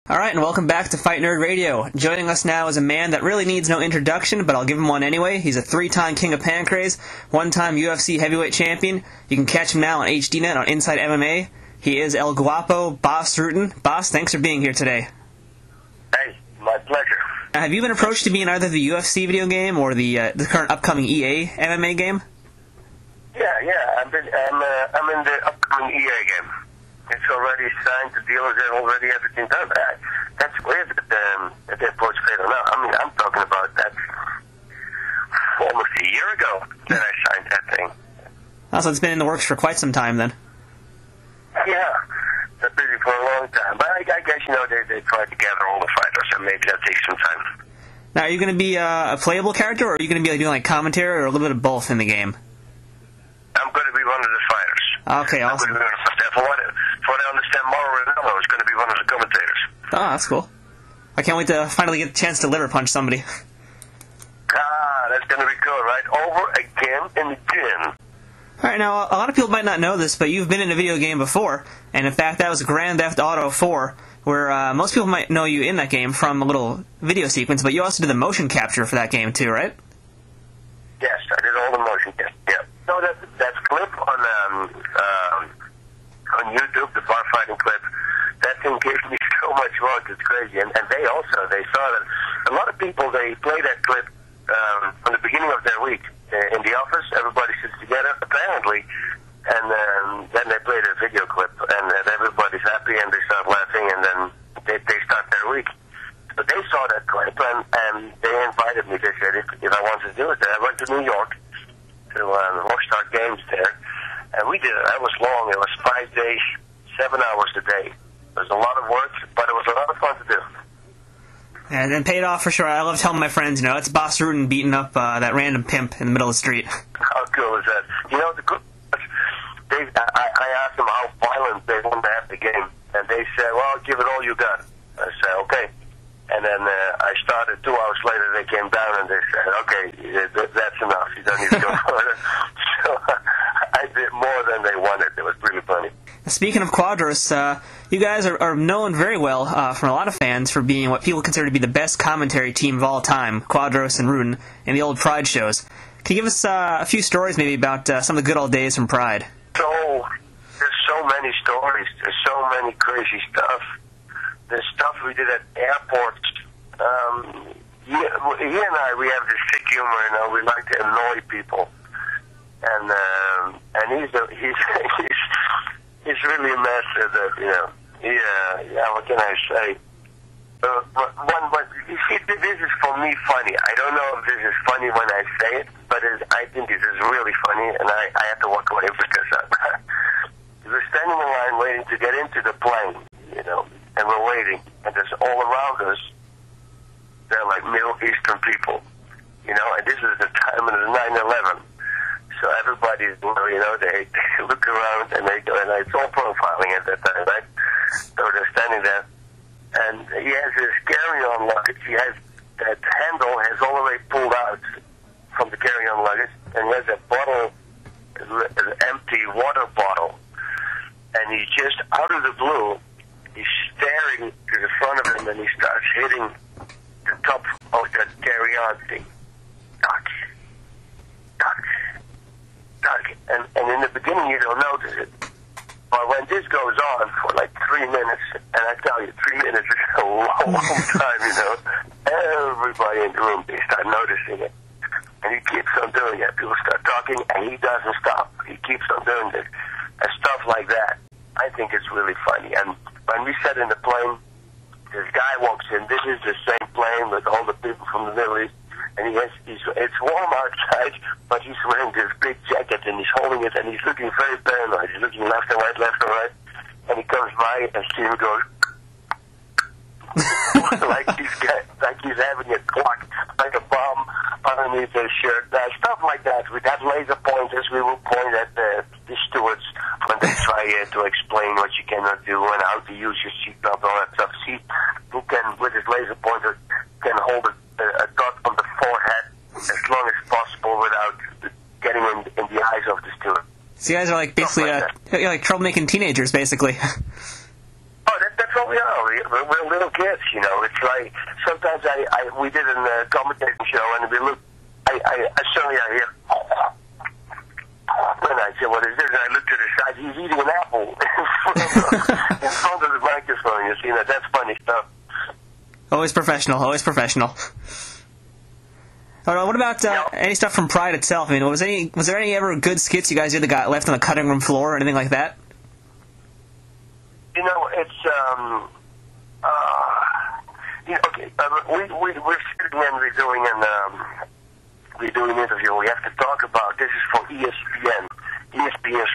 Alright, and welcome back to Fight Nerd Radio. Joining us now is a man that really needs no introduction, but I'll give him one anyway. He's a 3-time King of Pancrase, 1-time UFC heavyweight champion. You can catch him now on HDNet on Inside MMA. He is El Guapo Bas Rutten. Bas, thanks for being here today. Hey, my pleasure. Have you been approached to be in either the UFC video game or the current upcoming EA MMA game? Yeah, I'm in the upcoming EA game. It's already signed, the dealers are already everything done. That's weird that they approached Fatal now. I mean, I'm talking about that almost a year ago that I signed that thing. Oh, so it's been in the works for quite some time then. Yeah, they're busy for a long time. But I guess, they try to gather all the fighters, and maybe that takes some time. Now, are you going to be a playable character, or are you going to be doing commentary, or a little bit of both in the game? I'm going to be one of the fighters. Okay, awesome. I'm going to be for I understand Mauro is going to be one of the commentators. Oh, that's cool. I can't wait to finally get a chance to liver punch somebody. That's going to be cool, right? Over again and again. Alright, now, a lot of people might not know this, but you've been in a video game before, and in fact, that was Grand Theft Auto 4, where most people might know you in that game from a little video sequence, but you also did the motion capture for that game too, right? Yes, I did all the motion capture. Yeah. No, that clip on YouTube, the bar fighting clip, that thing gave me so much work, it's crazy. And they saw that a lot of people, they play that clip from the beginning of their week in the office. Everybody sits together, apparently, and then they play the video clip, and everybody's happy, and they start laughing, and then they start their week. But they saw that clip, and they invited me. They said if I wanted to do it. I went to New York to Rockstar Games there, and we did it. That was long. It was 5 days, 7 hours a day. It was a lot of work, but it was a lot of fun to do. And it paid off for sure. I love telling my friends, it's Bas Rutten beating up that random pimp in the middle of the street. How cool is that? I asked them how violent they wanted to have the game, and they said, well, give it all you got. I said, okay. And then I started 2 hours later, they came down and they said, okay, that's enough. You don't need to go further. So I did more than they wanted. It was really funny. Speaking of Quadros, you guys are known very well from a lot of fans for being what people consider to be the best commentary team of all time, Quadros and Rutten, in the old Pride shows. Can you give us a few stories maybe about some of the good old days from Pride? There's so many stories. There's so many crazy stuff. There's stuff we did at airports. He and I, we have this sick humor, we like to annoy people. And he's really a master of that, what can I say? But you see, this is for me funny. I don't know if this is funny when I say it, but I think this is really funny, and I have to walk away because we're standing in line waiting to get into the plane, and we're waiting, and there's all around us, they're like Middle Eastern people, and this is the time of the 9/11. So everybody's, they look around and they go, and it's all profiling at that time, right? So they're standing there, and he has his carry-on luggage. He has that handle has all the way pulled out from the carry-on luggage, and he has a bottle, an empty water bottle, and he just out of the blue, he's staring to the front of him, and he starts hitting the top of that carry-on thing. Duck. And in the beginning you don't notice it. But when this goes on for like 3 minutes, and I tell you, 3 minutes is a long time, everybody in the room, they start noticing it. And he keeps on doing it. People start talking, and he doesn't stop. He keeps on doing it. And stuff like that. I think it's really funny. And when we sat in the plane, this guy walks in. This is the same plane with all the people from the Middle East. And it's warm outside, but he's wearing this big jacket, and he's holding it, and he's looking very paranoid. He's looking left and right. And he comes by, and Steve goes, like he's having a clock, like a bomb underneath his shirt. Stuff like that. With that laser pointers, we will point at the stewards when they try to explain what you cannot do and how to use your seatbelt and all that stuff. See who can, with his laser pointer, can hold a dot on the forehead as long as possible without getting in the eyes of the steward. So you guys are like basically like troublemaking teenagers, basically. Oh, that's what we are. we're little kids, you know. It's like sometimes we did a commentating show, and we look. I suddenly I hear. And I said, "What is this?" And I looked to the side. He's eating an apple in front of the microphone. You see, that's funny stuff. Always professional. Always professional. What about any stuff from Pride itself? I mean, was there any ever good skits you guys did that got left on the cutting room floor or anything like that? You know, it's okay. We're sitting and we're doing an interview. We have to talk about this is for ESPN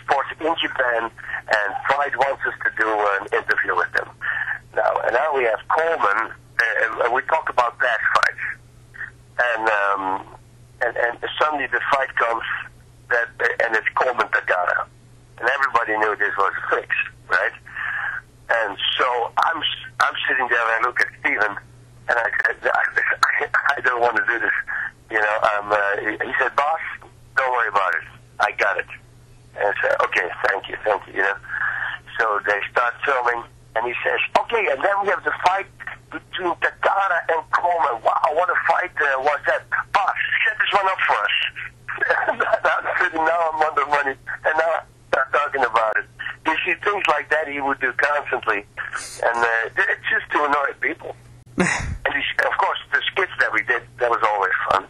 Sports in Japan, and Pride wants us to do an interview with them. Now we have Coleman, and we talk about past fights. And suddenly the fight comes and it's Coleman Takara, and everybody knew this was fixed, right? And so I'm sitting there and I look at Steven, and I said, I don't want to do this, you know. He said, "Boss, don't worry about it. I got it." And I said, "Okay, thank you, you know." So they start filming, and he says, "Okay, and then we have the fight between Takara and Coleman. Wow, what a fight was that. Boss, set this one up for us." I'm sitting now, I'm under money, and now I start talking about it. You see, things like that he would do constantly, and it's just to annoy people. And of course, the skits that we did, that was always fun.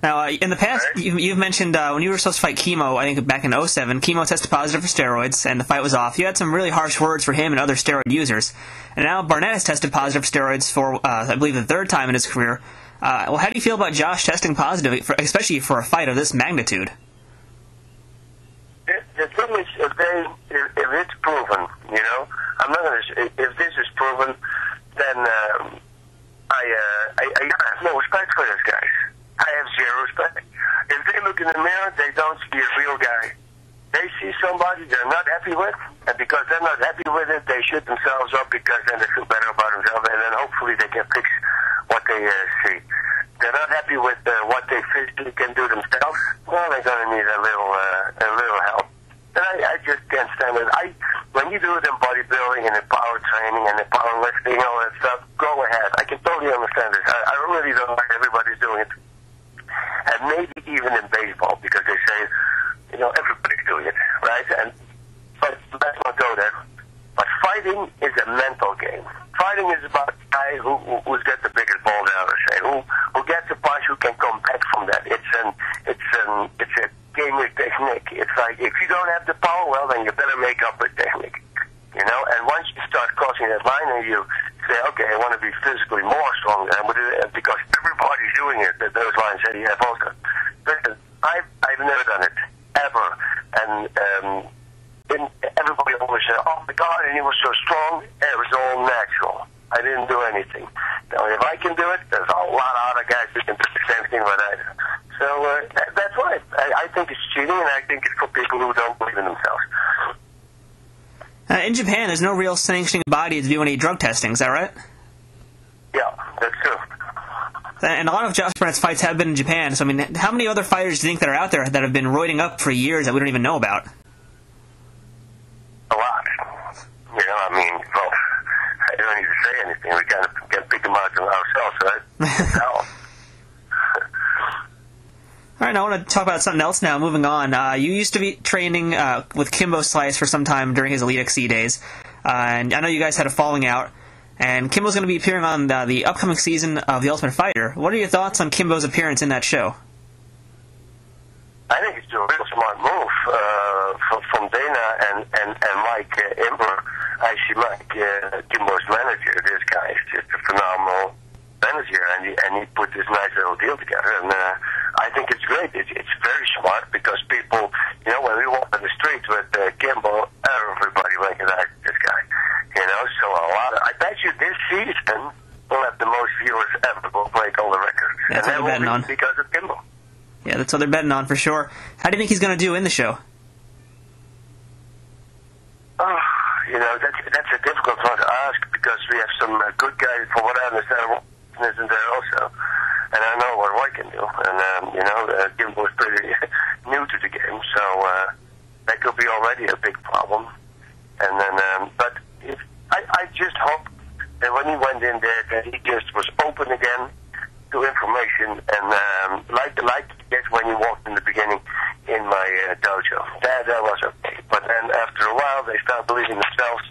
Now, in the past, right? you've mentioned when you were supposed to fight Kimbo, I think back in 2007, Kimbo tested positive for steroids, and the fight was off. You had some really harsh words for him and other steroid users. And now Barnett has tested positive for steroids for, I believe, the third time in his career. Well, how do you feel about Josh testing positive, especially for a fight of this magnitude? The thing is, if it's proven, you know, I'm not going to. If this is proven, then I have no respect for those guys. I have zero respect. If they look in the mirror, they don't see a real guy. They see somebody they're not happy with, and because they're not happy with it, they shoot themselves up because then they feel better about themselves, and then hopefully they can fix what they see. They're not happy with what they physically can do themselves. Well, they're going to need a little help. And I just can't stand it. When you do it in bodybuilding and in power training and in powerlifting and all that stuff, go ahead. I can totally understand this. I really don't like everybody's doing it. And maybe even in baseball, because they say, you know, everybody's doing it, right? But let's not go there. But fighting is a mental game. Fighting is about a guy who's got the biggest ball down, say, who gets a punch, who can come back from that. It's a game with technique. It's like if you don't have the power, well, then you better make up with technique, you know. And once you start crossing that line, and you say, okay, I want to be physically more strong, because everybody's doing it. Those lines that you have also. Listen, I've never done it ever, and everybody always said, "Oh my God," and he was so strong. It was all natural. I didn't do anything. Now, if I can do it, there's a lot of other guys who can do the same thing like I do. So that's why I think it's cheating, and I think it's for people who don't believe in themselves. In Japan, there's no real sanctioning body to do any drug testing. Is that right? Yeah, that's true. And a lot of Josh Barnett's fights have been in Japan. So, I mean, how many other fighters do you think that are out there that have been roiding up for years that we don't even know about? A lot. You know, I mean, well, I don't need to say anything. We kind of can pick them out ourselves, right? No. All right, now I want to talk about something else now, moving on. You used to be training with Kimbo Slice for some time during his Elite XC days, and I know you guys had a falling out, and Kimbo's going to be appearing on the upcoming season of The Ultimate Fighter. What are your thoughts on Kimbo's appearance in that show? I think it's a real smart move from Dana and Mike Imber. I see Mike, Kimbo's manager. This guy is just a phenomenal manager, and he put this nice little deal together, and I think it's great. It's very smart because people, you know, when we walk on the street with Kimbo, everybody recognizes this guy. You know, so I bet you this season we'll have the most viewers ever. We'll break all the records. Yeah, that's what they're betting on. Because of Kimbo. Yeah, that's what they're betting on for sure. How do you think he's going to do in the show? Oh, you know, that's a difficult one to ask because we have some good guys, from what I understand, isn't there also. And I know what Roy can do. And, you know, Kimbo is pretty new to the game, so that could be already a big problem. And then, but I just hope And when he went in there, that he just was open again to information, and like just when he walked in the beginning in my dojo. That was okay. But then after a while, they start believing themselves,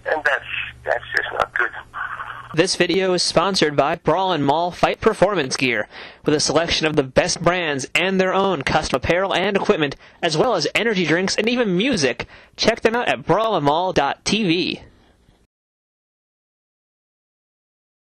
and that's just not good. This video is sponsored by Brawl and Mall Fight Performance Gear, with a selection of the best brands and their own custom apparel and equipment, as well as energy drinks and even music. Check them out at brawlandmall.tv.